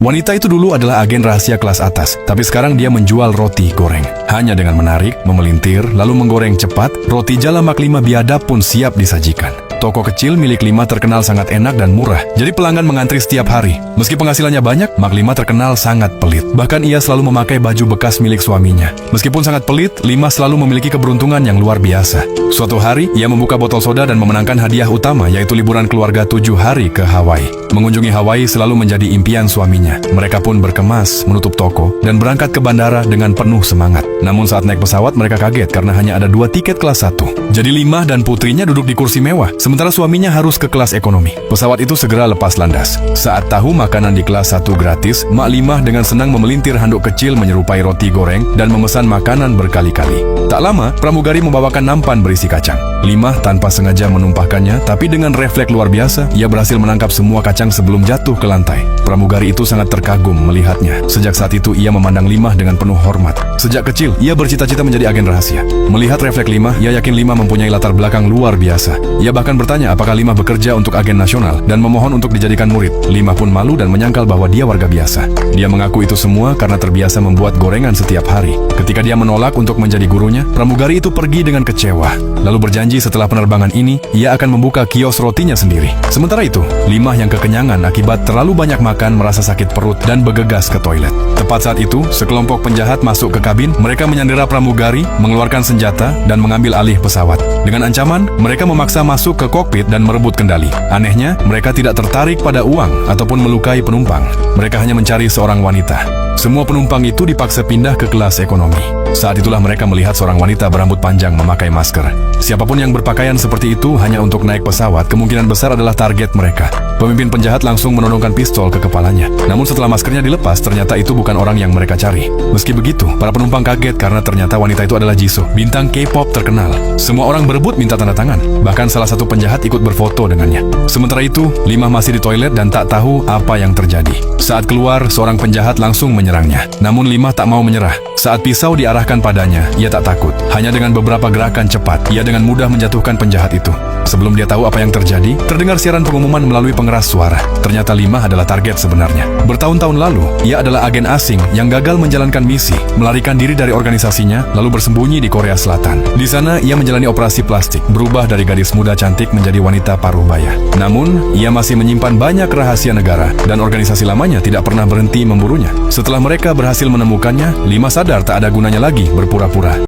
Wanita itu dulu adalah agen rahasia kelas atas, tapi sekarang dia menjual roti goreng. Hanya dengan menarik, memelintir, lalu menggoreng cepat, roti jala Mak Lima biadab pun siap disajikan. Toko kecil milik Lima terkenal sangat enak dan murah, jadi pelanggan mengantri setiap hari. Meski penghasilannya banyak, Mak Lima terkenal sangat pelit. Bahkan ia selalu memakai baju bekas milik suaminya. Meskipun sangat pelit, Lima selalu memiliki keberuntungan yang luar biasa. Suatu hari, ia membuka botol soda dan memenangkan hadiah utama, yaitu liburan keluarga 7 hari ke Hawaii. Mengunjungi Hawaii selalu menjadi impian suaminya. Mereka pun berkemas, menutup toko, dan berangkat ke bandara dengan penuh semangat. Namun saat naik pesawat, mereka kaget karena hanya ada 2 tiket kelas 1. Jadi Lima dan putrinya duduk di kursi mewah, sementara suaminya harus ke kelas ekonomi. Pesawat itu segera lepas landas. Saat tahu makanan di kelas 1 gratis, Mak Lima dengan senang memelintir handuk kecil menyerupai roti goreng dan memesan makanan berkali-kali. Tak lama, pramugari membawakan nampan berisi kacang. Lima tanpa sengaja menumpahkannya, tapi dengan refleks luar biasa, ia berhasil menangkap semua kacang sebelum jatuh ke lantai. Pramugari itu sangat terkagum melihatnya. Sejak saat itu, ia memandang Lima dengan penuh hormat. Sejak kecil, ia bercita-cita menjadi agen rahasia. Melihat refleks Lima, ia yakin Lima mempunyai latar belakang luar biasa. Ia bahkan bertanya apakah Lima bekerja untuk agen nasional dan memohon untuk dijadikan murid. Lima pun malu dan menyangkal bahwa dia warga biasa. Dia mengaku itu semua karena terbiasa membuat gorengan setiap hari. Ketika dia menolak untuk menjadi gurunya, pramugari itu pergi dengan kecewa. Lalu berjanji setelah penerbangan ini, ia akan membuka kios rotinya sendiri. Sementara itu, Lima yang kekenyangan akibat terlalu banyak makan merasa sakit perut dan bergegas ke toilet. Tepat saat itu, sekelompok penjahat masuk ke kabin. Mereka menyandera pramugari, mengeluarkan senjata, dan mengambil alih pesawat. Dengan ancaman, mereka memaksa masuk ke kokpit dan merebut kendali. Anehnya, mereka tidak tertarik pada uang ataupun melukai penumpang. Mereka hanya mencari seorang wanita. Semua penumpang itu dipaksa pindah ke kelas ekonomi. Saat itulah mereka melihat seorang wanita berambut panjang memakai masker. Siapapun yang berpakaian seperti itu hanya untuk naik pesawat, kemungkinan besar adalah target mereka. Pemimpin penjahat langsung menodongkan pistol ke kepalanya. Namun setelah maskernya dilepas, ternyata itu bukan orang yang mereka cari. Meski begitu, para penumpang kaget karena ternyata wanita itu adalah Jisoo, bintang K-pop terkenal. Semua orang berebut minta tanda tangan. Bahkan salah satu penjahat ikut berfoto dengannya. Sementara itu, Lima masih di toilet dan tak tahu apa yang terjadi. Saat keluar, seorang penjahat langsung menyerangnya. Namun Lima tak mau menyerah. Saat pisau diarahkan padanya, ia tak takut. Hanya dengan beberapa gerakan cepat, ia dengan mudah menjatuhkan penjahat itu. Sebelum dia tahu apa yang terjadi, terdengar siaran pengumuman melalui pengeras suara. Ternyata Lima adalah target sebenarnya. Bertahun-tahun lalu, ia adalah agen asing yang gagal menjalankan misi, melarikan diri dari organisasinya, lalu bersembunyi di Korea Selatan. Di sana, ia menjalani operasi plastik, berubah dari gadis muda cantik menjadi wanita paruh baya. Namun, ia masih menyimpan banyak rahasia negara, dan organisasi lamanya tidak pernah berhenti memburunya. Setelah mereka berhasil menemukannya, Lima sadar tak ada gunanya lagi berpura-pura.